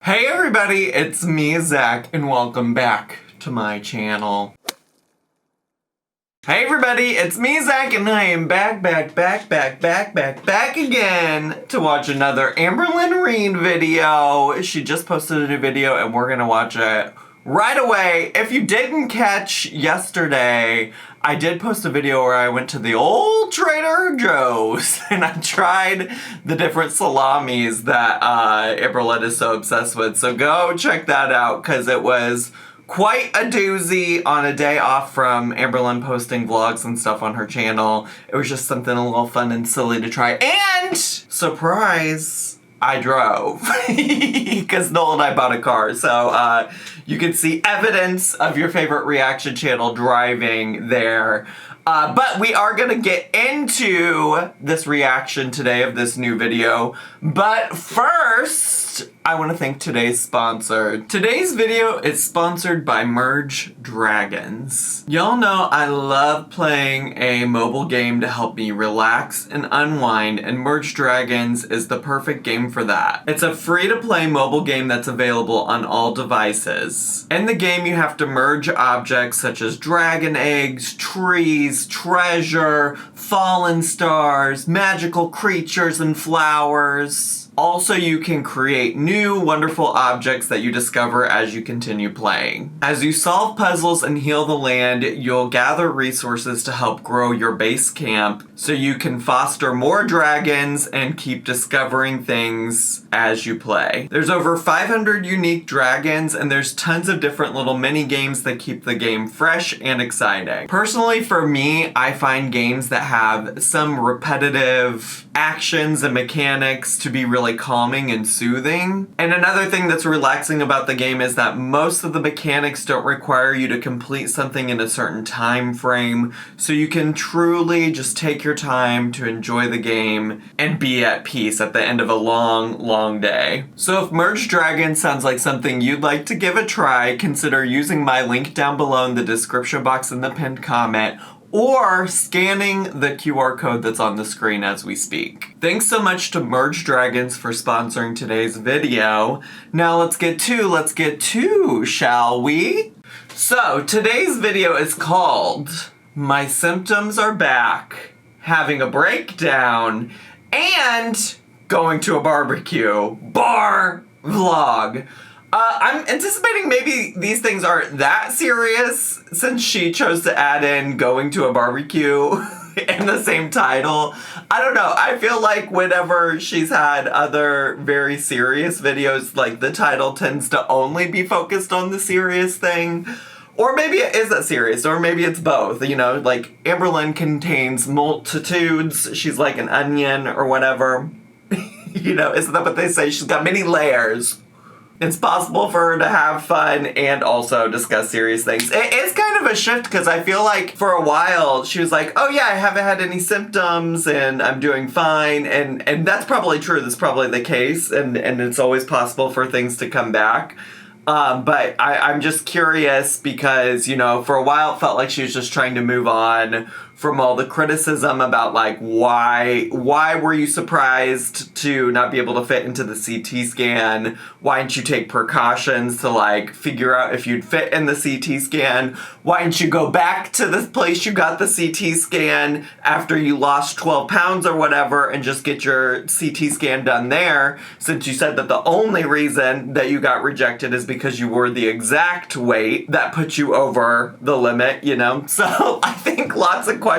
Hey everybody, it's me, Zach, and welcome back to my channel. Hey everybody, it's me, Zach, and I am back again to watch another Amberlynn Reed video. She just posted a new video and we're gonna watch it right away. If you didn't catch yesterday, I did post a video where I went to the old Trader Joe's and I tried the different salamis that Amberlynn is so obsessed with. So go check that out because it was quite a doozy on a day off from Amberlynn posting vlogs and stuff on her channel. It was just something a little fun and silly to try. And surprise, I drove because Noel and I bought a car. So you can see evidence of your favorite reaction channel driving there. But we are gonna get into this reaction today of this new video. But first, I want to thank today's sponsor. Today's video is sponsored by Merge Dragons. Y'all know I love playing a mobile game to help me relax and unwind, and Merge Dragons is the perfect game for that. It's a free-to-play mobile game that's available on all devices. In the game, you have to merge objects such as dragon eggs, trees, treasure, fallen stars, magical creatures, and flowers. Also, you can create new, wonderful objects that you discover as you continue playing. As you solve puzzles and heal the land, you'll gather resources to help grow your base camp so you can foster more dragons and keep discovering things as you play. There's over 500 unique dragons, and there's tons of different little mini games that keep the game fresh and exciting. Personally, for me, I find games that have some repetitive actions and mechanics to be really calming and soothing. And another thing that's relaxing about the game is that most of the mechanics don't require you to complete something in a certain time frame, so you can truly just take your time to enjoy the game and be at peace at the end of a long day. So if Merge Dragons sounds like something you'd like to give a try, consider using my link down below in the description box in the pinned comment, or scanning the QR code that's on the screen as we speak. Thanks so much to Merge Dragons for sponsoring today's video. Now let's get to, shall we? So today's video is called My Symptoms Are Back, Having a Breakdown, and Going to a Barbecue Bar Vlog. I'm anticipating maybe these things aren't that serious since she chose to add in going to a barbecue in the same title. I don't know. I feel like whenever she's had other very serious videos, like the title tends to only be focused on the serious thing. Or maybe it isn't serious, or maybe it's both. You know, like Amberlynn contains multitudes. She's like an onion or whatever. You know, isn't that what they say? She's got many layers. It's possible for her to have fun and also discuss serious things. It's kind of a shift because I feel like for a while she was like, oh yeah, I haven't had any symptoms and I'm doing fine. And that's probably true. That's probably the case. And it's always possible for things to come back. But I'm just curious because, you know, for a while it felt like she was just trying to move on from all the criticism about like why were you surprised to not be able to fit into the CT scan? Why didn't you take precautions to like figure out if you'd fit in the CT scan? Why didn't you go back to the place you got the CT scan after you lost 12 pounds or whatever and just get your CT scan done there, since you said that the only reason that you got rejected is because you were the exact weight that put you over the limit, you know? So I think lots of questions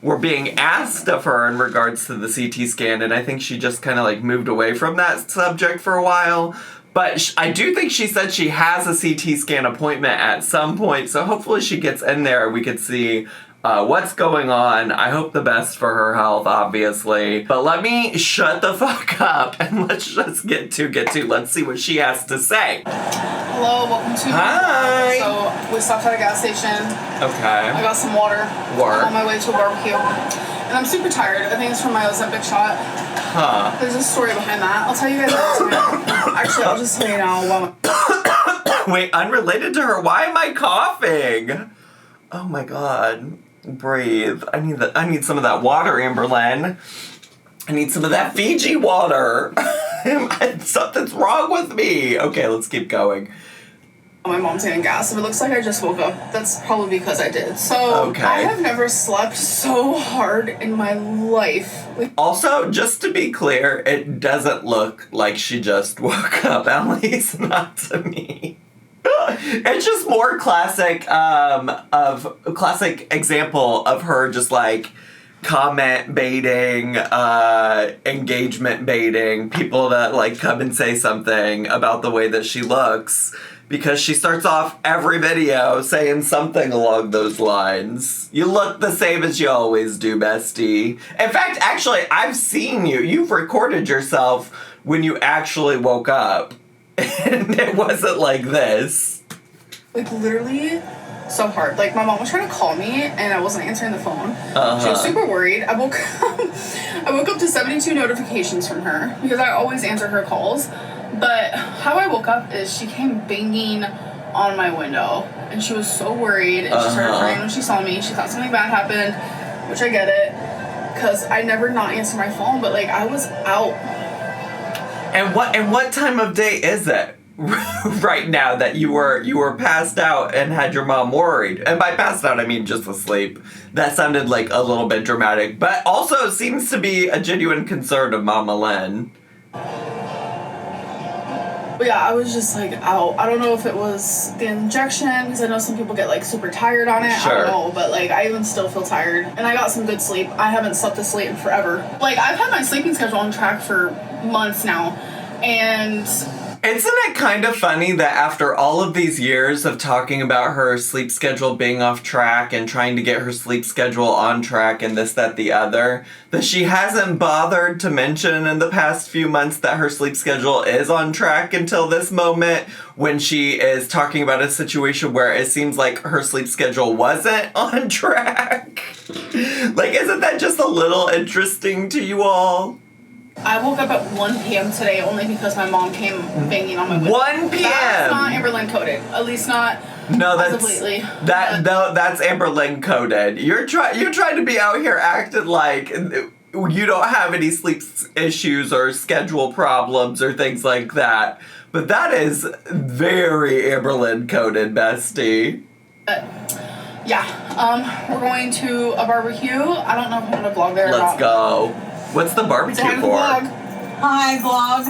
were being asked of her in regards to the CT scan, and I think she just kind of like moved away from that subject for a while. But I do think she said she has a CT scan appointment at some point, so hopefully she gets in there and we could see what's going on. I hope the best for her health, obviously. But let me shut the fuck up and let's just get to. Let's see what she has to say. Hello, welcome to. Hi. So we stopped at a gas station. Okay. I got some water. Work. On my way to a barbecue. And I'm super tired. I think it's from my Ozempic shot. Huh. There's a story behind that. I'll tell you guys in a minute. Actually, I'll just tell you now. Wait, unrelated to her, why am I coughing? Oh my god. Breathe. I need some of that water, Amberlynn. I need some of that Fiji water. Something's wrong with me. Okay, let's keep going. My mom's getting gas. If it looks like I just woke up, that's probably because I did. So, okay. I have never slept so hard in my life. Also, just to be clear, it doesn't look like she just woke up, at least not to me. It's just more classic example of her just like comment baiting, engagement baiting, people that like come and say something about the way that she looks, because she starts off every video saying something along those lines. You look the same as you always do, bestie. In fact, actually, I've seen you. You've recorded yourself when you actually woke up. And it wasn't like this. Like, literally so hard. Like, my mom was trying to call me, and I wasn't answering the phone. She was super worried. I woke up to 72 notifications from her, because I always answer her calls. But how I woke up is she came banging on my window, and she was so worried, and she started crying when she saw me. She thought something bad happened, which I get it, because I never not answer my phone, but, like, I was out. And what time of day is it right now that you were passed out and had your mom worried? And by passed out, I mean just asleep. That sounded like a little bit dramatic, but also seems to be a genuine concern of Mama Lynn. But yeah, I was just like out. I don't know if it was the injection, because I know some people get like super tired on it. Sure. I don't know, but like I even still feel tired. And I got some good sleep. I haven't slept this late in forever. Like, I've had my sleeping schedule on track for months now. And isn't it kind of funny that after all of these years of talking about her sleep schedule being off track and trying to get her sleep schedule on track and this, that, the other, that she hasn't bothered to mention in the past few months that her sleep schedule is on track until this moment, when she is talking about a situation where it seems like her sleep schedule wasn't on track? Like, isn't that just a little interesting to you all? I woke up at 1 p.m. today only because my mom came banging on my window. 1 p.m.? That's not Amberlynn coded. At least not completely. That's Amberlynn coded. You're trying to be out here acting like you don't have any sleep issues or schedule problems or things like that. But that is very Amberlynn coded, bestie. Yeah. We're going to a barbecue. I don't know if I'm going to vlog there or not. Let's go. What's the barbecue for? Hi, vlog.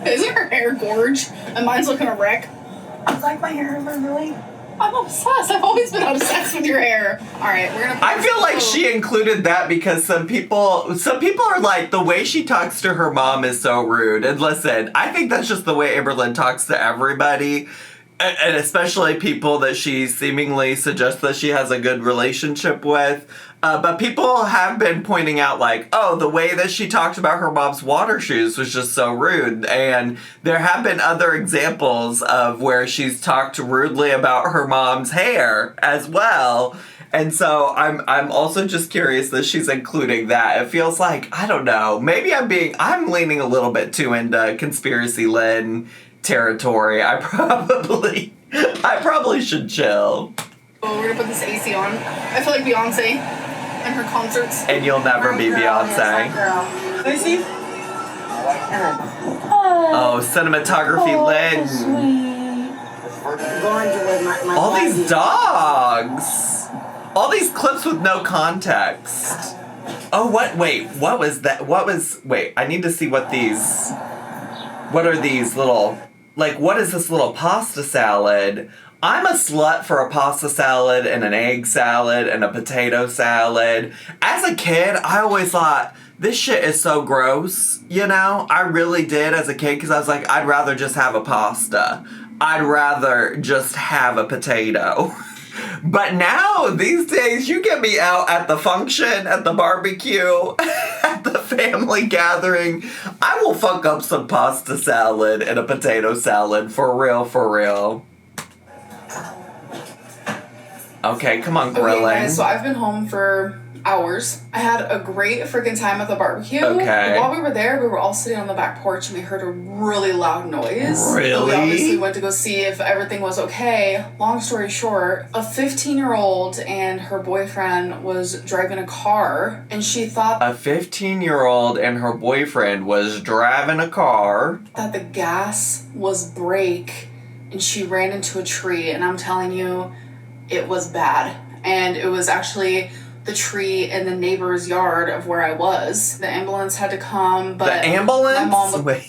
Isn't her hair gorge? And mine's looking a wreck. You like my hair, really? I'm obsessed. I've always been obsessed with your hair. All right, we're gonna. I feel like she included that because some people are like, the way she talks to her mom is so rude. And listen, I think that's just the way Amberlynn talks to everybody. And especially people that she seemingly suggests that she has a good relationship with. But people have been pointing out, like, oh, the way that she talked about her mom's water shoes was just so rude. And there have been other examples of where she's talked rudely about her mom's hair as well. And so I'm also just curious that she's including that. It feels like, I don't know, maybe I'm leaning a little bit too into Conspiracy Lynn territory. I probably should chill. Oh, we're gonna put this AC on. I feel like Beyonce and her concerts. And you'll never be Beyonce. Lucy? Oh, cinematography Lynn. All these dogs. All these clips with no context. Oh, wait, what was that? Wait, I need to see what are these little, like, what is this little pasta salad? I'm a slut for a pasta salad and an egg salad and a potato salad. As a kid, I always thought, this shit is so gross, you know? I really did as a kid, because I was like, I'd rather just have a pasta. I'd rather just have a potato. But now, these days, you get me out at the function, at the barbecue, at the family gathering. I will fuck up some pasta salad and a potato salad, for real, for real. Okay, come on, grilling. Okay, guys, so I've been home for hours. I had a great freaking time at the barbecue. Okay. While we were there, we were all sitting on the back porch and we heard a really loud noise. Really? We obviously went to go see if everything was okay. Long story short, a 15-year-old and her boyfriend was driving a car and she thought A 15-year-old and her boyfriend was driving a car. that the gas was break and she ran into a tree, and I'm telling you, it was bad. And it was actually the tree in the neighbor's yard of where I was. The ambulance had to come, but The ambulance? my mom was Wait,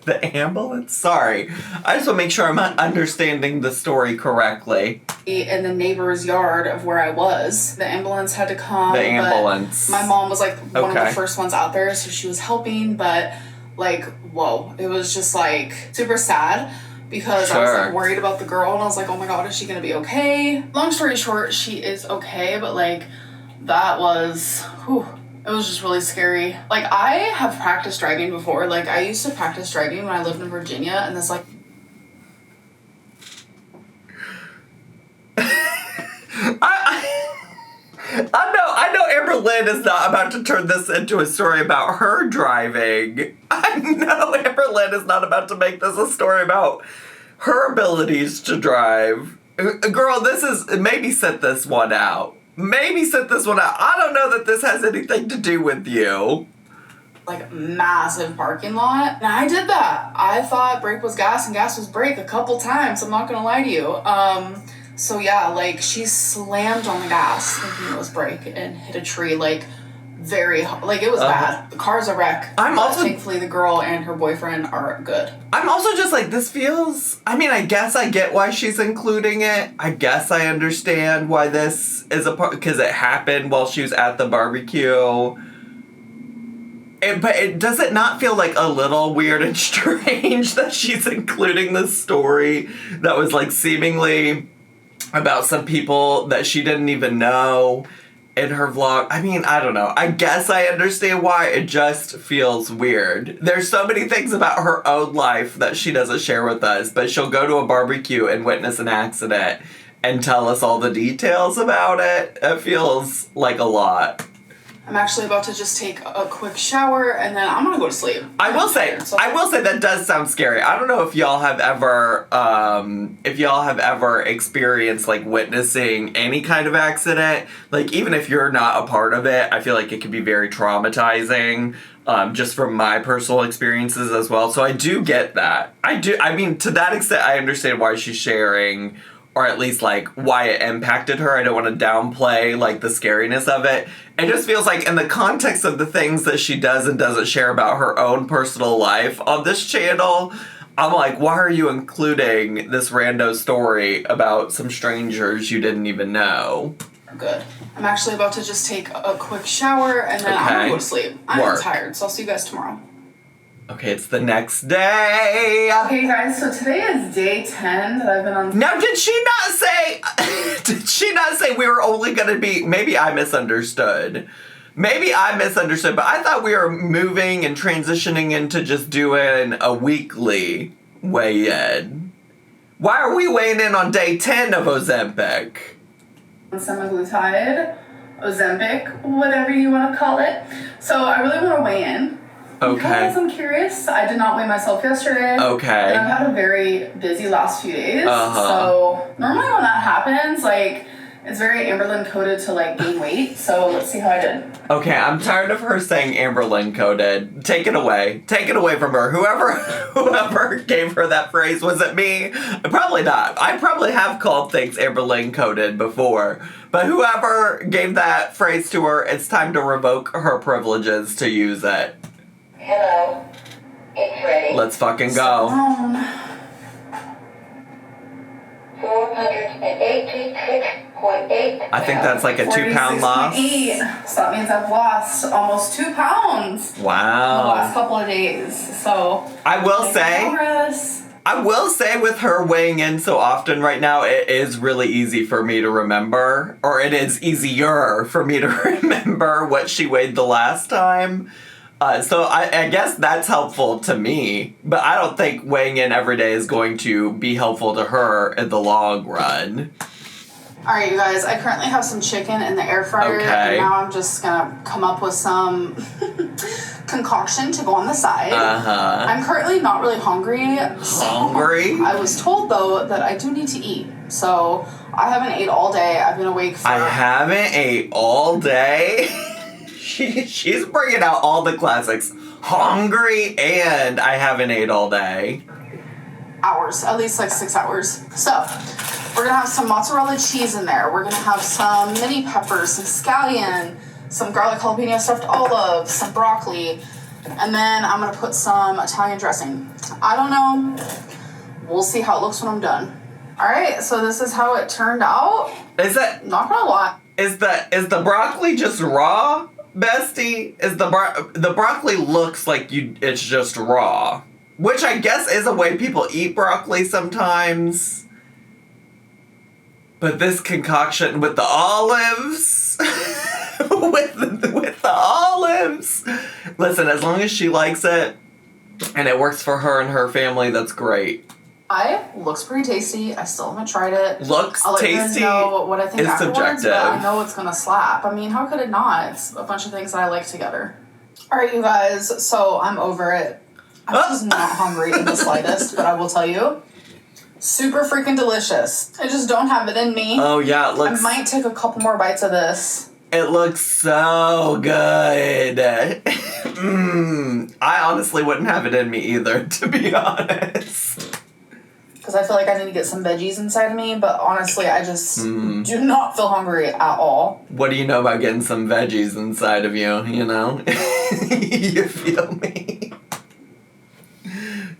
the ambulance? Sorry. I just want to make sure I'm understanding the story correctly. in the neighbor's yard of where I was. The ambulance had to come. The ambulance. But my mom was like one of Okay. the first ones out there, so she was helping, but like, whoa. It was just like super sad because I was Sure. like worried about the girl and I was like, oh my god, is she gonna be okay? Long story short, she is okay, but like that was, whew, it was just really scary. Like, I have practiced driving before. Like, I used to practice driving when I lived in Virginia, and this like I know Amberlynn is not about to turn this into a story about her driving. I know Amberlynn is not about to make this a story about her abilities to drive. Girl, maybe sit this one out. Maybe sit this one out. I don't know that this has anything to do with you. like massive parking lot, and I did that. I thought brake was gas and gas was brake a couple times. I'm not gonna lie to you. So yeah, like she slammed on the gas thinking it was brake and hit a tree like like it was bad. The car's a wreck. But thankfully the girl and her boyfriend are good. I'm also just like, this feels, I mean, I guess I get why she's including it. I guess I understand why this is a part, because it happened while she was at the barbecue. But does it not feel like a little weird and strange that she's including this story that was like seemingly about some people that she didn't even know in her vlog? I mean, I don't know. I guess I understand why. It just feels weird. There's so many things about her own life that she doesn't share with us, but she'll go to a barbecue and witness an accident and tell us all the details about it. It feels like a lot. I'm actually about to just take a quick shower and then I'm gonna go to sleep. I will say that does sound scary. I don't know if y'all have ever experienced like witnessing any kind of accident. Like, even if you're not a part of it, I feel like it can be very traumatizing. Just from my personal experiences as well. So I do get that. I mean, to that extent, I understand why she's sharing, or at least like why it impacted her. I don't want to downplay like the scariness of it. It just feels like in the context of the things that she does and doesn't share about her own personal life on this channel, I'm like, why are you including this rando story about some strangers you didn't even know? Good. I'm actually about to just take a quick shower and then I'm gonna go to sleep. I'm tired, so I'll see you guys tomorrow. Okay, it's the next day. Okay, guys, so today is day 10 that I've been on. Now, did she not say we were only going to be, maybe I misunderstood, but I thought we were moving and transitioning into just doing a weekly weigh-in. Why are we weighing in on day 10 of Ozempic? Semaglutide, Ozempic, whatever you want to call it. So I really want to weigh in. Okay. Because I'm curious. I did not weigh myself yesterday. Okay. And I've had a very busy last few days. So normally when that happens, like, it's very Amberlynn coded to like gain weight. So let's see how I did. Okay, I'm tired of her saying Amberlynn coded. Take it away. Take it away from her. Whoever gave her that phrase, was it me? Probably not. I probably have called things Amberlynn coded before. But whoever gave that phrase to her, it's time to revoke her privileges to use it. Hello. It's ready. Let's fucking go. 486.8. I think that's like a 2-pound loss. 46.8. So that means I've lost almost 2 pounds. Wow. The last couple of days. So I will say with her weighing in so often right now, it is really easy for me to remember, or it is easier for me to remember what she weighed the last time. So I guess that's helpful to me, but I don't think weighing in every day is going to be helpful to her in the long run. Alright, you guys, I currently have some chicken in the air fryer, Okay. and now I'm just gonna come up with some concoction to go on the side. Uh-huh. I'm currently not really hungry. Hungry? So I was told, though, that I do need to eat. So I haven't ate all day. I've been awake for... I haven't ate all day? She's bringing out all the classics. Hungry and I haven't ate all day. hours, at least like 6 hours. So we're gonna have some mozzarella cheese in there. We're gonna have some mini peppers, some scallion, some garlic jalapeno stuffed olives, some broccoli, and then I'm gonna put some Italian dressing. I don't know. We'll see how it looks when I'm done. All right, so this is how it turned out. Is it? Not gonna lie. Is the broccoli just raw, bestie? Is the broccoli looks like it's just raw, which I guess is a way people eat broccoli sometimes. But this concoction with the olives, with the olives. Listen, as long as she likes it and it works for her and her family, that's great. Looks pretty tasty. I still haven't tried it. Looks I'll let tasty. you guys know what I think is afterwards, subjective. but I know it's gonna slap. I mean, how could it not? It's a bunch of things that I like together. All right, you guys. So I'm over it. I'm just not hungry in the slightest, but I will tell you, super freaking delicious. I just don't have it in me. Oh yeah, it looks. I might take a couple more bites of this. It looks so good. I honestly wouldn't have it in me either, to be honest. Because I feel like I need to get some veggies inside of me, but honestly, I just do not feel hungry at all. What do you know about getting some veggies inside of you, you know? You feel me?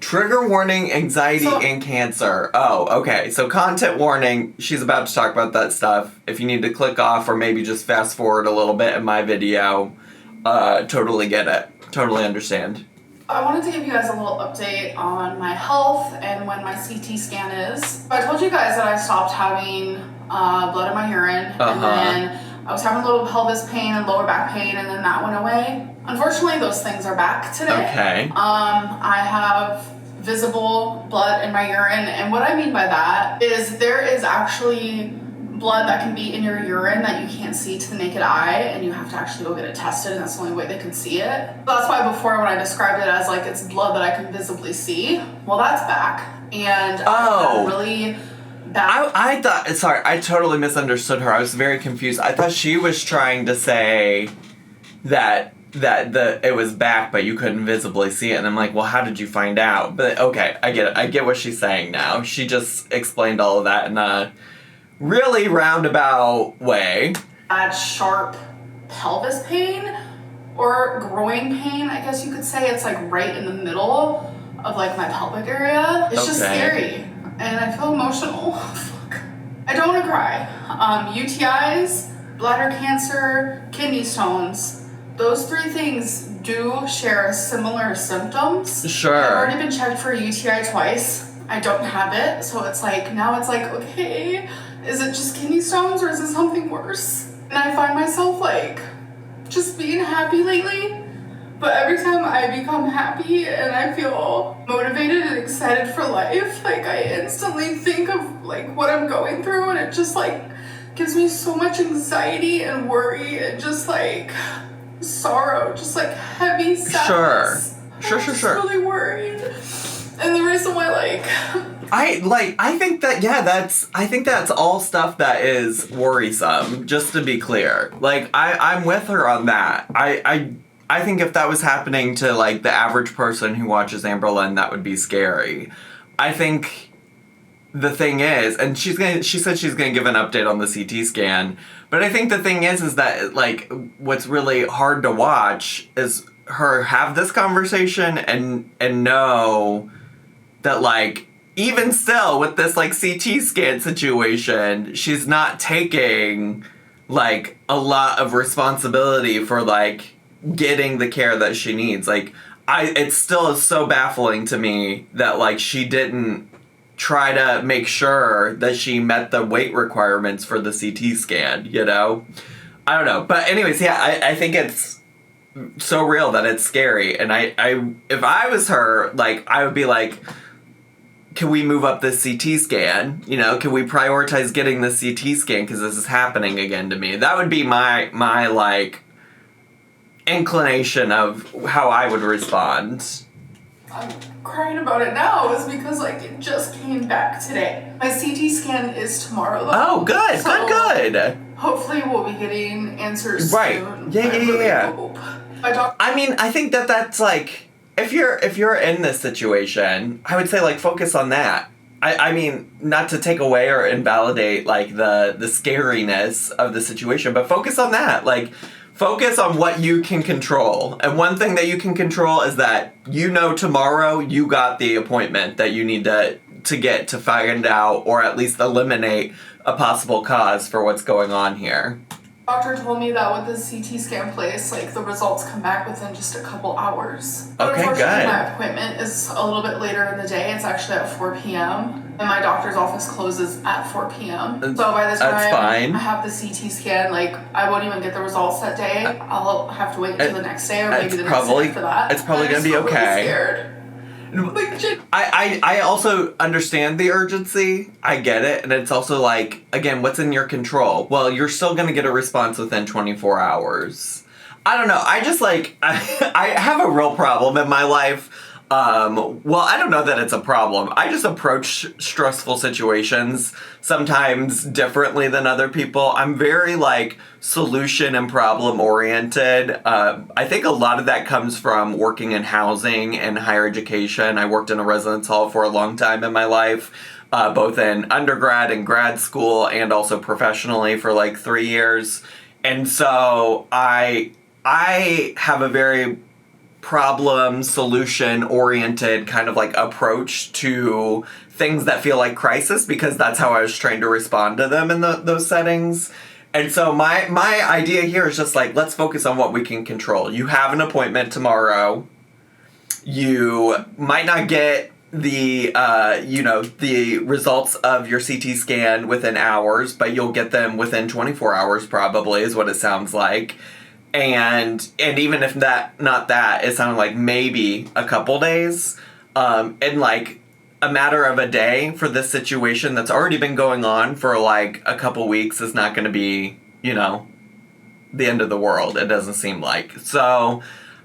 Trigger warning, anxiety, and cancer. Oh, okay. So content warning, she's about to talk about that stuff. If you need to click off or maybe just fast forward a little bit in my video, totally get it. Totally understand. I wanted to give you guys a little update on my health and when my CT scan is. I told you guys that I stopped having blood in my urine, and then I was having a little pelvis pain and lower back pain, and then that went away. Unfortunately, those things are back today. Okay. I have visible blood in my urine, and what I mean by that is there is actually blood that can be in your urine that you can't see to the naked eye, and you have to actually go get it tested, and that's the only way they can see it. So that's why before, when I described it as like it's blood that I can visibly see, well, that's back. And I really bad. I thought, sorry, I totally misunderstood her. I was very confused. I thought she was trying to say that it was back, but you couldn't visibly see it. And I'm like, well, how did you find out? But okay, I get it. I get what she's saying now. She just explained all of that in a really roundabout way. Bad, sharp pelvis pain or groin pain, I guess you could say. It's like right in the middle of like my pelvic area. It's just scary, and I feel emotional. Fuck. I don't want to cry. UTIs, bladder cancer, kidney stones. Those three things do share similar symptoms. Sure. I've already been checked for a UTI twice. I don't have it, so it's like, now it's like, okay, is it just kidney stones or is it something worse? And I find myself like, just being happy lately. But every time I become happy and I feel motivated and excited for life, like I instantly think of like what I'm going through, and it just like gives me so much anxiety and worry and just like sorrow, just like heavy sadness. Sure. I'm just really worried. And the reason why I think that's all stuff that is worrisome, just to be clear. Like, I'm with her on that. I think if that was happening to, like, the average person who watches Amberlynn, that would be scary. I think the thing is, and she said she's gonna give an update on the CT scan, but I think the thing is that, like, what's really hard to watch is her have this conversation and know that, like, even still with this, like, CT scan situation, she's not taking, like, a lot of responsibility for, like, getting the care that she needs. Like, it still is so baffling to me that, like, she didn't try to make sure that she met the weight requirements for the CT scan, you know? I don't know. But anyways, yeah, I think it's so real that it's scary. And I if I was her, like, I would be like, can we move up this CT scan? You know, can we prioritize getting the CT scan because this is happening again to me? That would be my like inclination of how I would respond. I'm crying about it now is because, like, it just came back today. My CT scan is tomorrow, though. Oh, good, so good. Hopefully we'll be getting answers right. soon. Yeah. Hope. I mean, I think that's, like, if you're in this situation, I would say, like, focus on that. I mean, not to take away or invalidate, like, the scariness of the situation, but focus on that. Like, focus on what you can control. And one thing that you can control is that you know tomorrow you got the appointment that you need to get to find out or at least eliminate a possible cause for what's going on here. Doctor told me that with the CT scan place, like, the results come back within just a couple hours. But okay, unfortunately, good. my appointment is a little bit later in the day. It's actually at 4 p.m. And my doctor's office closes at 4 p.m. So by the time I have the CT scan, like, I won't even get the results that day. I'll have to wait until the next day or maybe the next day after that. It's probably going to be okay. Really scared. Like, I also understand the urgency. I get it. And it's also like, again, what's in your control? Well, you're still going to get a response within 24 hours. I don't know. I just like, I have a real problem in my life. Well, I don't know that it's a problem. I just approach stressful situations sometimes differently than other people. I'm very, like, solution and problem oriented. I think a lot of that comes from working in housing and higher education. I worked in a residence hall for a long time in my life, both in undergrad and grad school and also professionally for like 3 years. And so I have a very problem solution oriented kind of like approach to things that feel like crisis because that's how I was trained to respond to them in those settings. And so my idea here is just like, let's focus on what we can control. You have an appointment tomorrow. You might not get the the results of your CT scan within hours, but you'll get them within 24 hours probably is what it sounds like. And even if it sounded like maybe a couple days, and like a matter of a day for this situation that's already been going on for like a couple weeks is not going to be, the end of the world. It doesn't seem like. So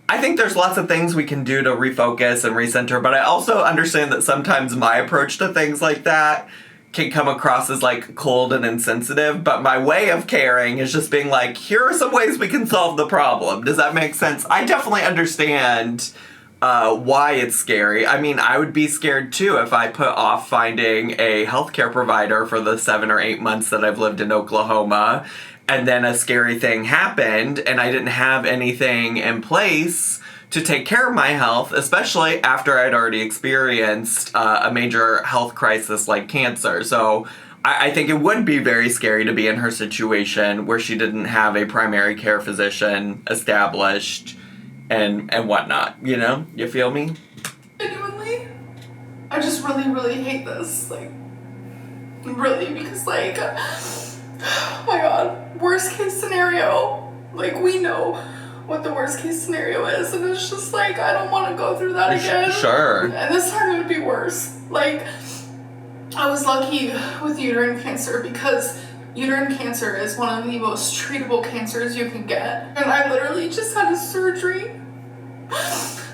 I think there's lots of things we can do to refocus and recenter, but I also understand that sometimes my approach to things like that can come across as like cold and insensitive, but my way of caring is just being like, here are some ways we can solve the problem. Does that make sense? I definitely understand why it's scary. I mean, I would be scared too if I put off finding a healthcare provider for the 7 or 8 months that I've lived in Oklahoma, and then a scary thing happened and I didn't have anything in place to take care of my health, especially after I'd already experienced a major health crisis like cancer. So I think it would be very scary to be in her situation where she didn't have a primary care physician established and whatnot, You feel me? Genuinely, I just really, really hate this. Like, really, because, like, oh my god, worst case scenario. Like, we know what the worst case scenario is, and it's just like, I don't want to go through that again. Sure. And this time it would be worse. Like, I was lucky with uterine cancer because uterine cancer is one of the most treatable cancers you can get. And I literally just had a surgery.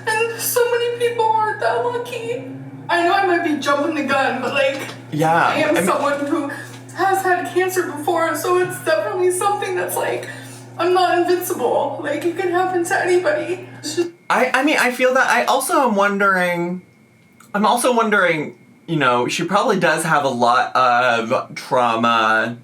And so many people aren't that lucky. I know I might be jumping the gun, but like, yeah, I am someone who has had cancer before, so it's definitely something that's like, I'm not invincible. Like, it can happen to anybody. I mean, I feel that. I'm also wondering, she probably does have a lot of trauma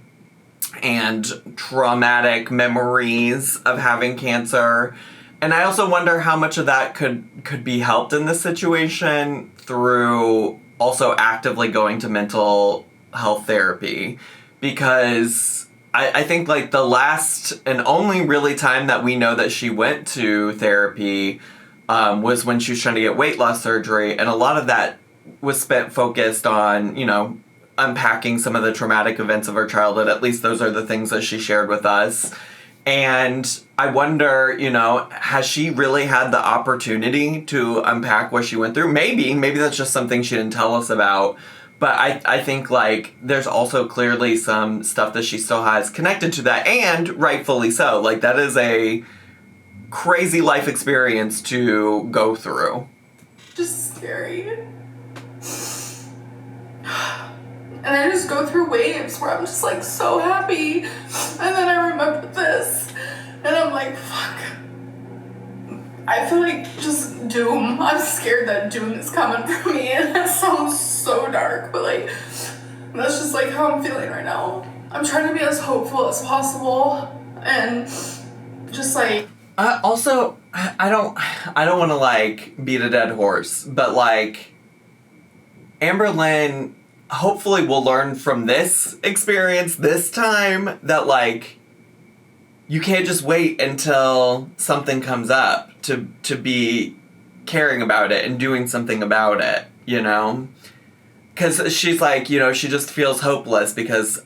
and traumatic memories of having cancer. And I also wonder how much of that could be helped in this situation through also actively going to mental health therapy. Because I think, like, the last and only really time that we know that she went to therapy was when she was trying to get weight loss surgery. And a lot of that was spent focused on, unpacking some of the traumatic events of her childhood. At least those are the things that she shared with us. And I wonder, you know, has she really had the opportunity to unpack what she went through? Maybe that's just something she didn't tell us about. But I think, like, there's also clearly some stuff that she still has connected to that, and rightfully so. Like, that is a crazy life experience to go through. Just scary. And I just go through waves where I'm just, like, so happy. And then I remember this. And I'm like, fuck. I feel like just doom. I'm scared that doom is coming for me. And that sounds so dark. But, like, that's just, like, how I'm feeling right now. I'm trying to be as hopeful as possible. And just, like... Also, I don't want to, like, beat a dead horse. But, like, Amberlynn hopefully will learn from this experience this time that, like, you can't just wait until something comes up to be caring about it and doing something about it, you know? Because she's like, you know, she just feels hopeless because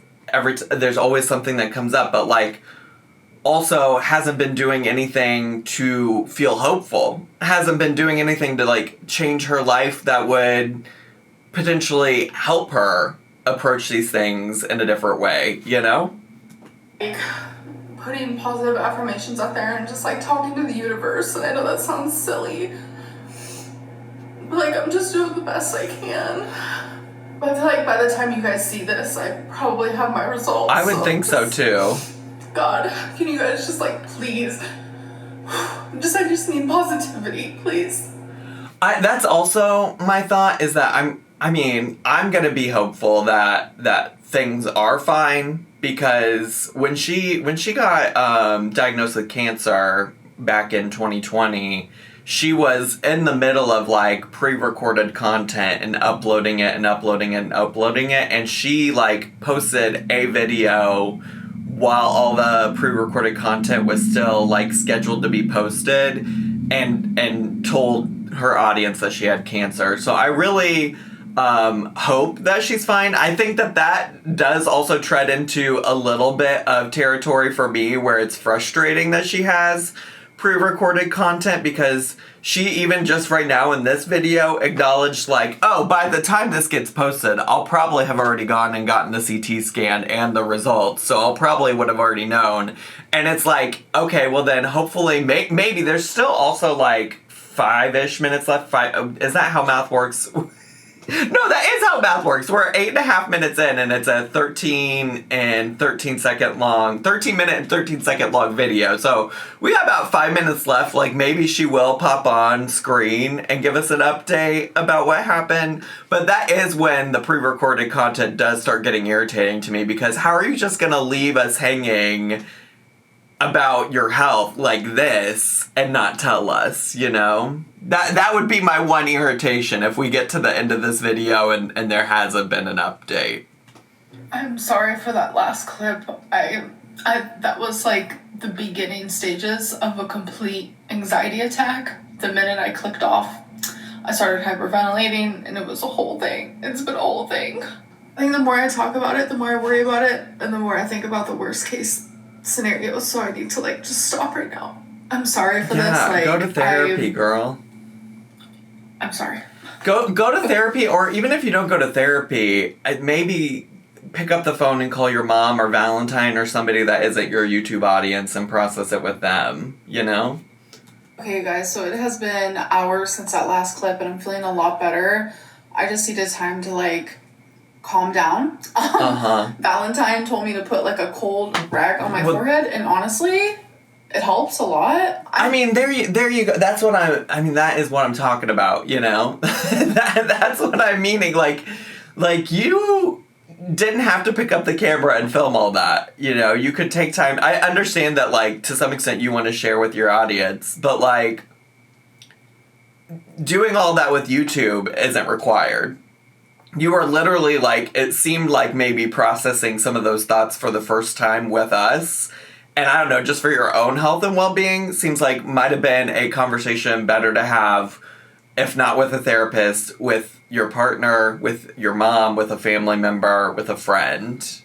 there's always something that comes up, but, like, also hasn't been doing anything to feel hopeful. Hasn't been doing anything to, like, change her life that would potentially help her approach these things in a different way, you know? Like, putting positive affirmations out there and just, like, talking to the universe, and I know that sounds silly, but, like, I'm just doing the best I can. But I feel like by the time you guys see this, I probably have my results. I would think so, too. God, can you guys just, like, please, I just need positivity, please. That's also my thought, is that I'm gonna be hopeful that things are fine, because when she got diagnosed with cancer back in 2020, she was in the middle of, like, pre-recorded content and uploading it, and she, like, posted a video while all the pre-recorded content was still, like, scheduled to be posted, and told her audience that she had cancer. So I really hope that she's fine. I think that does also tread into a little bit of territory for me where it's frustrating that she has pre-recorded content, because she even just right now in this video acknowledged, like, oh, by the time this gets posted, I'll probably have already gone and gotten the CT scan and the results, so I'll probably would have already known. And it's like, okay, well then hopefully maybe there's still also, like, 5-ish minutes left. Is that how math works? No, that is how math works. We're 8.5 minutes in, and it's a 13 minute and 13 second long video. So we have about 5 minutes left. Like, maybe she will pop on screen and give us an update about what happened. But that is when the pre-recorded content does start getting irritating to me, because how are you just gonna leave us hanging about your health like this and not tell us, you know? That would be my one irritation if we get to the end of this video and there hasn't been an update. I'm sorry for that last clip. I that was, like, the beginning stages of a complete anxiety attack. The minute I clicked off, I started hyperventilating, and it was a whole thing. It's been a whole thing. I think the more I talk about it, the more I worry about it, and the more I think about the worst case scenario, so I need to, like, just stop right now. I'm sorry for this. Like, go to therapy, girl. I'm sorry. Go to therapy, or even if you don't go to therapy, maybe pick up the phone and call your mom or Valentine or somebody that isn't your YouTube audience and process it with them, you know? Okay, guys, so it has been hours since that last clip, and I'm feeling a lot better. I just needed time to, like, calm down. Valentine told me to put, like, a cold rag on my forehead, and honestly, it helps a lot. I mean, there you go. That's what that is what I'm talking about, you know? That's what I'm meaning. Like, you didn't have to pick up the camera and film all that, you know? You could take time. I understand that, like, to some extent you want to share with your audience, but, like, doing all that with YouTube isn't required. You are literally, like, it seemed like maybe processing some of those thoughts for the first time with us. And I don't know, just for your own health and well-being, seems like might have been a conversation better to have, if not with a therapist, with your partner, with your mom, with a family member, with a friend.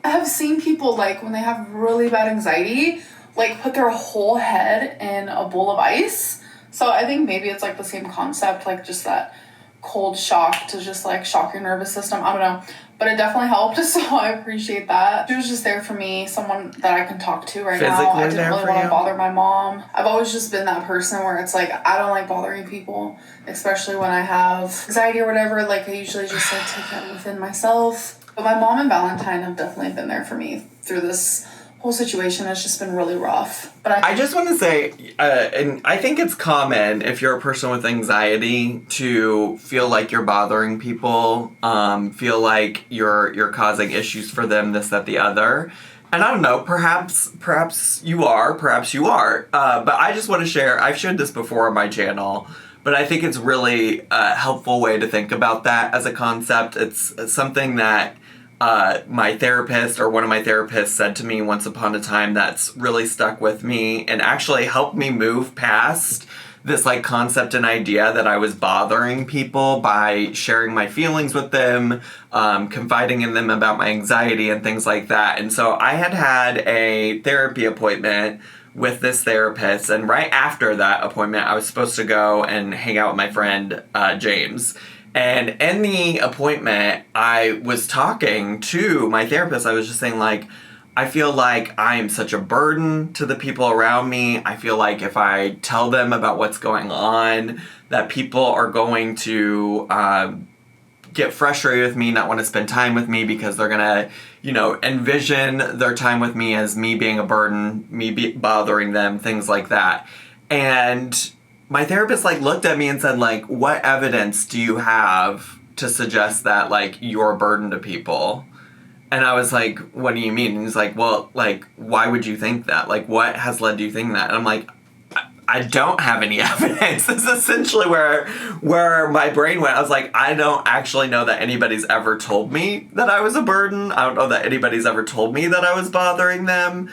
I have seen people, like, when they have really bad anxiety, like, put their whole head in a bowl of ice. So I think maybe it's, like, the same concept, like, just that cold shock to just, like, shock your nervous system. I don't know. But it definitely helped, so I appreciate that. She was just there for me, someone that I can talk to right now. I didn't really want to bother my mom. I've always just been that person where it's like, I don't like bothering people, especially when I have anxiety or whatever. Like, I usually just, like, take it within myself. But my mom and Valentine have definitely been there for me through this whole situation. Has just been really rough. But I just want to say, and I think it's common if you're a person with anxiety to feel like you're bothering people, feel like you're causing issues for them, this, that, the other. And I don't know, perhaps you are, but I just want to share, I've shared this before on my channel, but I think it's really a helpful way to think about that as a concept. It's something that my therapist or one of my therapists said to me once upon a time that's really stuck with me and actually helped me move past this, like, concept and idea that I was bothering people by sharing my feelings with them, confiding in them about my anxiety and things like that. And so I had a therapy appointment with this therapist, and right after that appointment I was supposed to go and hang out with my friend James. And in the appointment, I was talking to my therapist. I was just saying, like, I feel like I am such a burden to the people around me. I feel like if I tell them about what's going on, that people are going to get frustrated with me, not want to spend time with me because they're going to, envision their time with me as me being a burden, bothering them, things like that. And my therapist, like, looked at me and said, like, what evidence do you have to suggest that, like, you're a burden to people? And I was like, what do you mean? And he's like, well, like, why would you think that? Like, what has led you to think that? And I'm like, I don't have any evidence. This is essentially where my brain went. I was like, I don't actually know that anybody's ever told me that I was a burden. I don't know that anybody's ever told me that I was bothering them.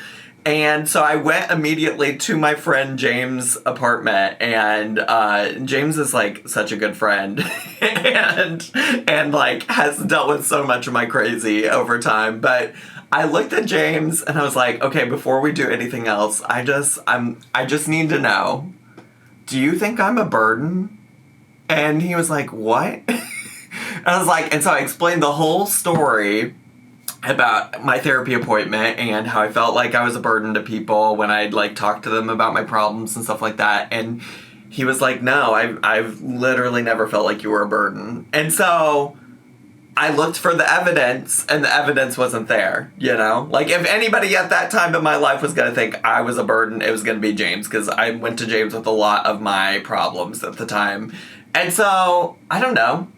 And so I went immediately to my friend James' apartment, and James is, like, such a good friend and like has dealt with so much of my crazy over time. But I looked at James and I was like, okay, before we do anything else, I just need to know, do you think I'm a burden? And he was like, what? And I was like, and so I explained the whole story about my therapy appointment and how I felt like I was a burden to people when I'd, like, talk to them about my problems and stuff like that. And he was like, no, I've literally never felt like you were a burden. And so I looked for the evidence, and the evidence wasn't there, Like, if anybody at that time in my life was going to think I was a burden, it was going to be James, because I went to James with a lot of my problems at the time. And so, I don't know.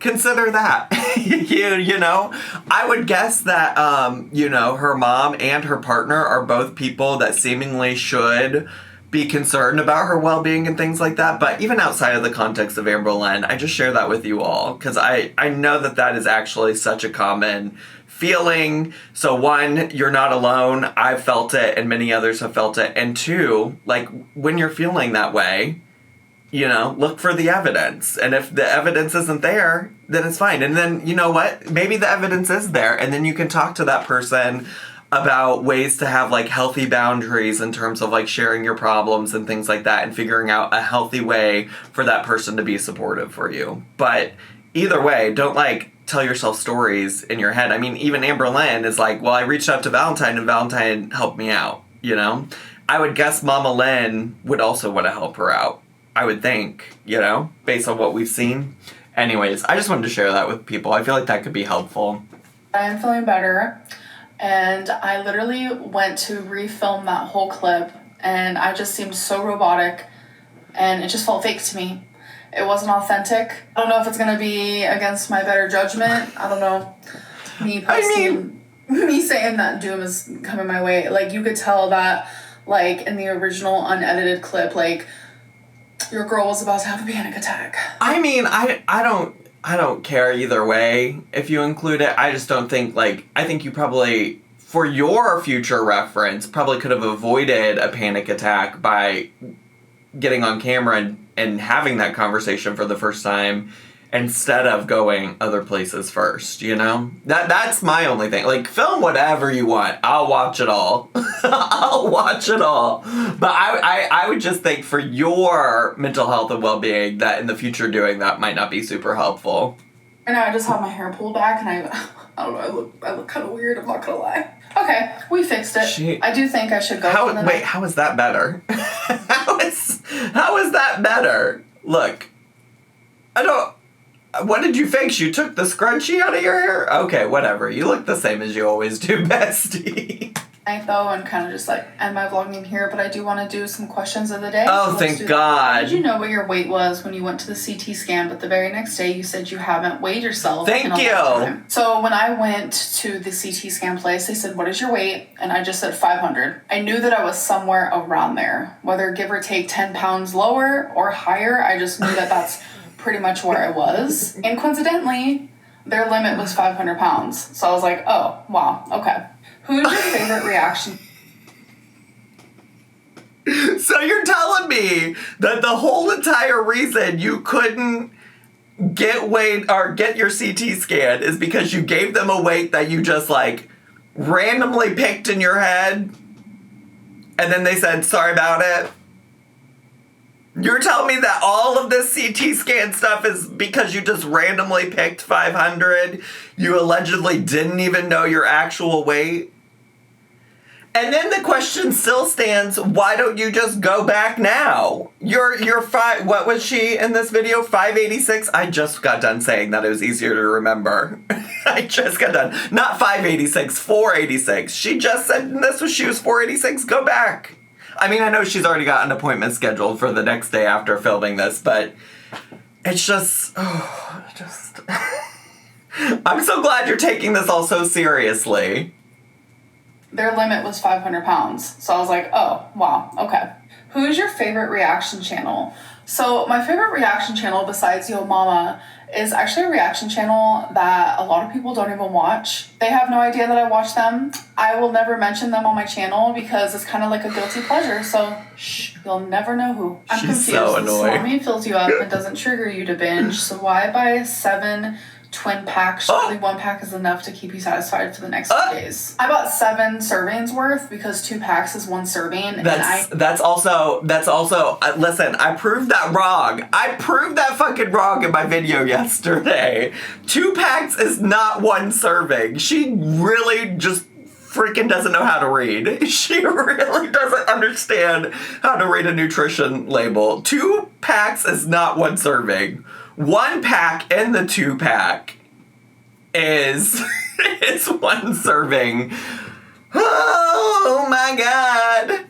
Consider that. I would guess that, her mom and her partner are both people that seemingly should be concerned about her well-being and things like that. But even outside of the context of Amberlynn, I just share that with you all because I know that is actually such a common feeling. So one, you're not alone. I've felt it and many others have felt it. And two, like, when you're feeling that way, look for the evidence. And if the evidence isn't there, then it's fine. And then, you know what? Maybe the evidence is there. And then you can talk to that person about ways to have, like, healthy boundaries in terms of, like, sharing your problems and things like that and figuring out a healthy way for that person to be supportive for you. But either way, don't, like, tell yourself stories in your head. I mean, even Amberlynn is like, well, I reached out to Valentine and Valentine helped me out, I would guess Mama Lynn would also want to help her out. I would think, based on what we've seen. Anyways, I just wanted to share that with people. I feel like that could be helpful. I'm feeling better, and I literally went to refilm that whole clip, and I just seemed so robotic, and it just felt fake to me. It wasn't authentic. I don't know if it's going to be against my better judgment. I don't know. Me saying that doom is coming my way. Like, you could tell that, like, in the original unedited clip, like, your girl was about to have a panic attack. I mean, I don't care either way if you include it. I just don't think, like, I think you probably, for your future reference, probably could have avoided a panic attack by getting on camera and having that conversation for the first time instead of going other places first, you know? That's my only thing. Like, film whatever you want. I'll watch it all. I'll watch it all. But I would just think for your mental health and well-being that in the future doing that might not be super helpful. I know, I just have my hair pulled back and I don't know, I look kind of weird, I'm not gonna lie. Okay, we fixed it. I do think I should go. How is that better? How is that better? Look, what did you fix? You took the scrunchie out of your hair? Okay, whatever. You look the same as you always do, bestie. Though, and kind of just like end my vlogging here, but I do want to do some questions of the day. Oh, so thank God. How did you know what your weight was when you went to the CT scan, but the very next day you said you haven't weighed yourself in a long time? So when I went to the CT scan place, they said, what is your weight? And I just said 500. I knew that I was somewhere around there, whether give or take 10 pounds lower or higher. I just knew that that's pretty much where I was. And coincidentally, their limit was 500 pounds. So I was like, oh, wow, okay. Who is your favorite reaction? So you're telling me that the whole entire reason you couldn't get weight or get your CT scan is because you gave them a weight that you just like randomly picked in your head and then they said, sorry about it? You're telling me that all of this CT scan stuff is because you just randomly picked 500? You allegedly didn't even know your actual weight? And then the question still stands, why don't you just go back now? What was she in this video? 586? I just got done saying that it was easier to remember. I just got done. Not 586, 486. She just said she was 486. Go back. I mean, I know she's already got an appointment scheduled for the next day after filming this, but it's just, I'm so glad you're taking this all so seriously. Their limit was 500 pounds. So I was like, oh, wow, okay. Who is your favorite reaction channel? So my favorite reaction channel besides Yo Mama is actually a reaction channel that a lot of people don't even watch. They have no idea that I watch them. I will never mention them on my channel because it's kind of like a guilty pleasure. So shh, you'll never know who. I'm confused. So annoying. The salami fills you up and doesn't trigger you to binge. So why buy 7 twin packs? Surely 1 pack is enough to keep you satisfied for the next few days. I bought 7 servings worth because 2 packs is 1 serving. That's also listen, I proved that wrong. I proved that fucking wrong in my video yesterday. 2 packs is not 1 serving. She really just freaking doesn't know how to read. She really doesn't understand how to read a nutrition label. 2 packs is not 1 serving. 1 pack in the 2 pack is 1 serving. Oh my God.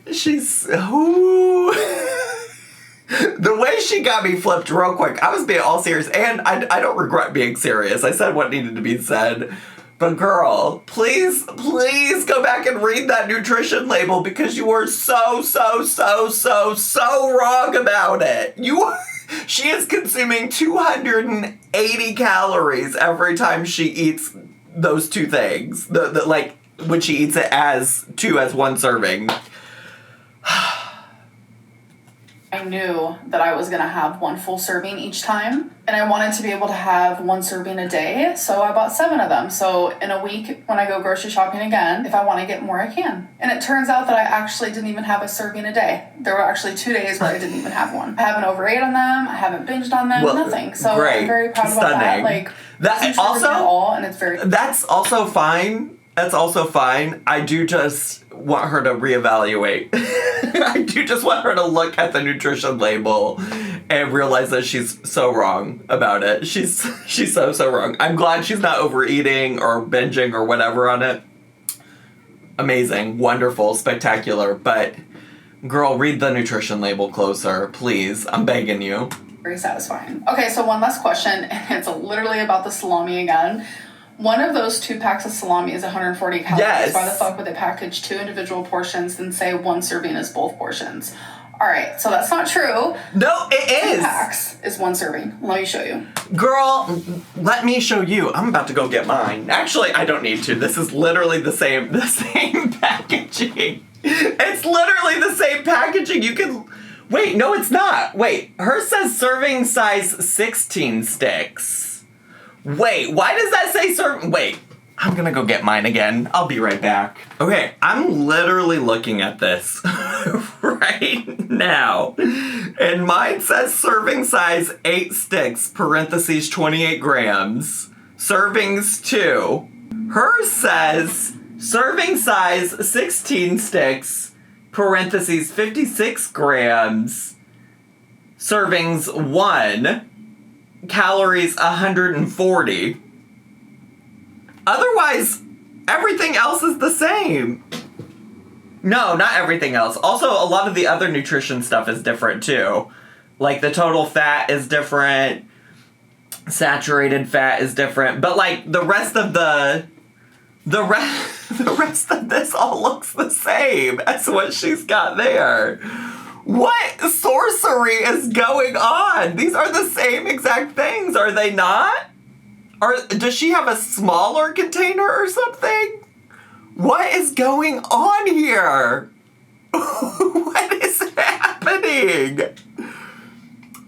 The way she got me flipped real quick, I was being all serious, and I don't regret being serious. I said what needed to be said. But girl, please go back and read that nutrition label because you were so wrong about it. She is consuming 280 calories every time she eats those 2 things. Like when she eats it as 1 serving. I knew that I was going to have 1 full serving each time, and I wanted to be able to have 1 serving a day, so I bought 7 of them. So in a week, when I go grocery shopping again, if I want to get more, I can. And it turns out that I actually didn't even have a serving a day. There were actually 2 days where I didn't even have one. I haven't overate on them, I haven't binged on them, nothing. So great. I'm very proud about that. Like, that also, at all, and it's very... That's also fine. That's also fine. I do just want her to reevaluate. I do just want her to look at the nutrition label and realize that she's so wrong about it. She's so wrong. I'm glad she's not overeating or binging or whatever on it. Amazing, wonderful, spectacular. But girl, read the nutrition label closer, please. I'm begging you. Very satisfying. Okay, so one last question, and it's literally about the salami again. One of those 2 packs of salami is 140 calories. Yes. Why the fuck would they package 2 individual portions and say 1 serving is both portions? All right, so that's not true. No, it is. 2 packs is 1 serving. Let me show you. Girl, let me show you. I'm about to go get mine. Actually, I don't need to. This is literally the same packaging. It's literally the same packaging. You can... Wait, no, it's not. Wait, hers says serving size 16 sticks. Wait, why does that say Wait, I'm gonna go get mine again. I'll be right back. Okay, I'm literally looking at this right now. And mine says serving size 8 sticks, parentheses 28 grams. Servings 2. Hers says serving size 16 sticks, parentheses 56 grams. Servings 1. Calories 140. Otherwise, everything else is the same. No, not everything else. Also, a lot of the other nutrition stuff is different too. Like the total fat is different. Saturated fat is different. But like the rest of the rest of this all looks the same as what she's got there. What sorcery is going on? These are the same exact things, are they not? Or does she have a smaller container or something? What is going on here? What is happening?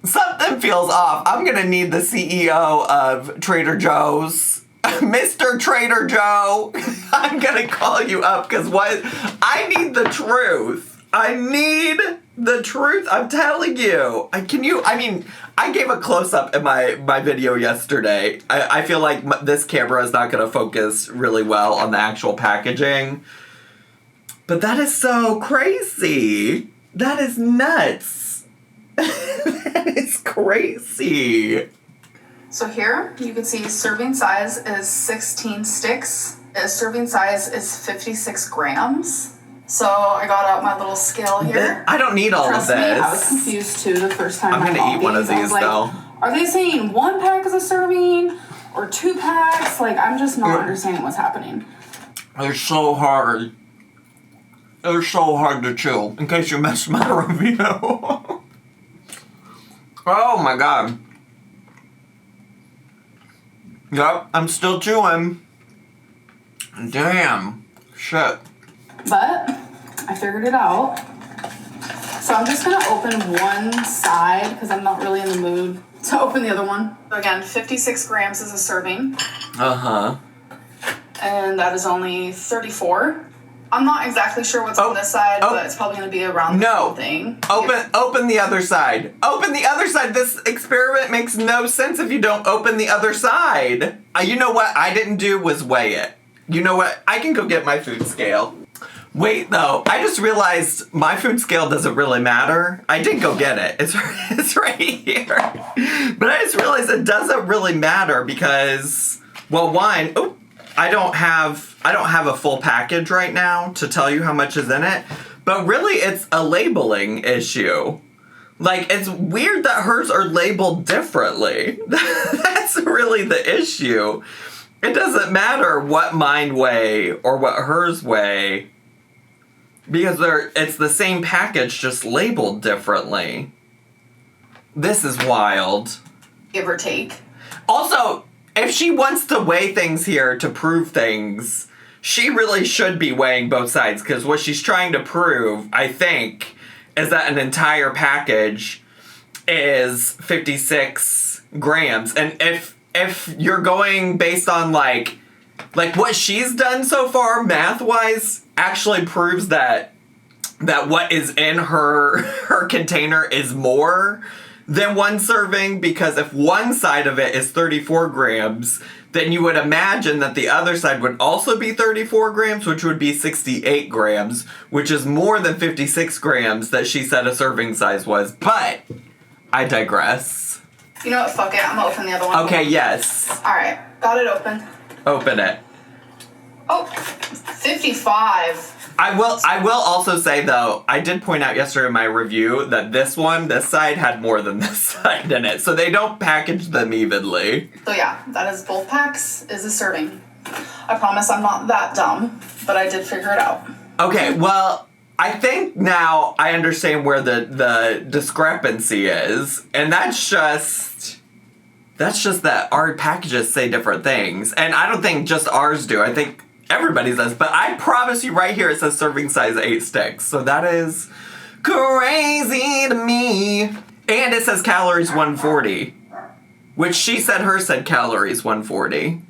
Something feels off. I'm gonna need the CEO of Trader Joe's. Mr. Trader Joe, I'm gonna call you up because I need the truth. I need the truth. I'm telling you. I gave a close-up in my video yesterday. I feel like this camera is not gonna focus really well on the actual packaging. But that is so crazy. That is nuts. That is crazy. So here, you can see serving size is 16 sticks. Serving size is 56 grams. So I got out my little scale here. I don't need all Trust of this. me, I was confused too the first time I'm I gonna eat one of I was these like, though. Are they saying 1 pack is a serving or 2 packs? Like, I'm just not understanding what's happening. They're so hard. They're so hard to chew. In case you missed my review. Oh my god. Yep, I'm still chewing. Damn. Shit. But I figured it out. So I'm just going to open one side because I'm not really in the mood to open the other one. Again, 56 grams is a serving. Uh-huh. And that is only 34. I'm not exactly sure what's on this side, but it's probably going to be around the whole thing. Open the other side. Open the other side. This experiment makes no sense if you don't open the other side. You know what I didn't do was weigh it. You know what? I can go get my food scale. Wait, though. I just realized my food scale doesn't really matter. I did go get it. It's right here. But I just realized it doesn't really matter because, well, one, I don't have a full package right now to tell you how much is in it. But really, it's a labeling issue. Like, it's weird that hers are labeled differently. That's really the issue. It doesn't matter what mine weigh or what hers weigh. Because it's the same package, just labeled differently. This is wild. Give or take. Also, if she wants to weigh things here to prove things, she really should be weighing both sides. Because what she's trying to prove, I think, is that an entire package is 56 grams. And if you're going based on, like what she's done so far, math-wise, actually proves that what is in her container is more than one serving, because if one side of it is 34 grams, then you would imagine that the other side would also be 34 grams, which would be 68 grams, which is more than 56 grams that she said a serving size was. But I digress. You know what? Fuck it. I'm gonna open the other one. Okay, yes. Alright. Got it open. Open it. Oh, 55. I will also say, though, I did point out yesterday in my review that this side had more than this side in it. So they don't package them evenly. So yeah, that is both packs is a serving. I promise I'm not that dumb, but I did figure it out. Okay, well, I think now I understand where the discrepancy is. And that's just that our packages say different things. And I don't think just ours do. I think everybody does. But I promise you right here it says serving size 8 sticks. So that is Crazy to me. And it says calories 140. Which she said hers said calories 140.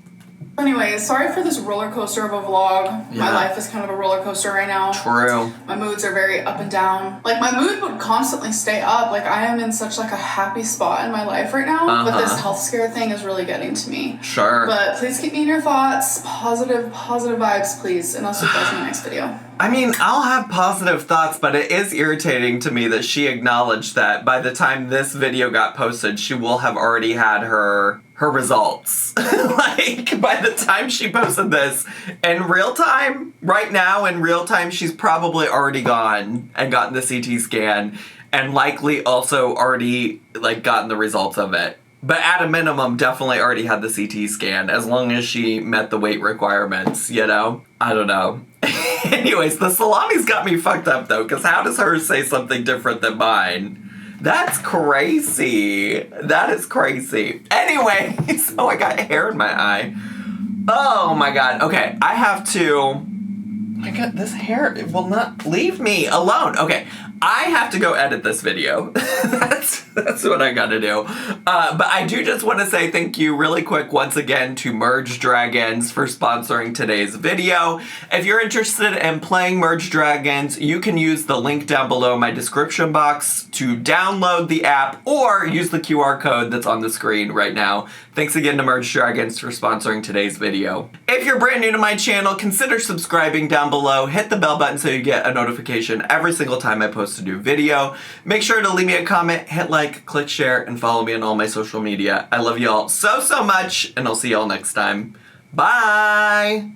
Anyways, sorry for this roller coaster of a vlog. Yeah. My life is kind of a roller coaster right now. True. My moods are very up and down. Like, my mood would constantly stay up. Like, I am in such, like, a happy spot in my life right now. But this health scare thing is really getting to me. Sure. But please keep me in your thoughts. Positive vibes, please. And I'll see you guys in the next video. I mean, I'll have positive thoughts, but it is irritating to me that she acknowledged that by the time this video got posted, she will have already had her results. Like, by the time she posted this, in real time, right now, in real time, she's probably already gone and gotten the CT scan, and likely also already, like, gotten the results of it. But at a minimum, definitely already had the CT scan, as long as she met the weight requirements, you know? I don't know. Anyways, the salami's got me fucked up, though, because how does hers say something different than mine? That's crazy. That is crazy. Anyways, oh, I got hair in my eye. Oh, my God. Okay, I have to... I got this hair. It will not leave me alone. Okay, I have to go edit this video. That's what I gotta do. But I do just want to say thank you really quick once again to Merge Dragons for sponsoring today's video. If you're interested in playing Merge Dragons, you can use the link down below in my description box to download the app or use the QR code that's on the screen right now. Thanks again to Merge Dragons for sponsoring today's video. If you're brand new to my channel, consider subscribing down below. Hit the bell button so you get a notification every single time I post a new video. Make sure to leave me a comment, hit like, click share, and follow me on all my social media. I love you all so much, and I'll see y'all next time. Bye!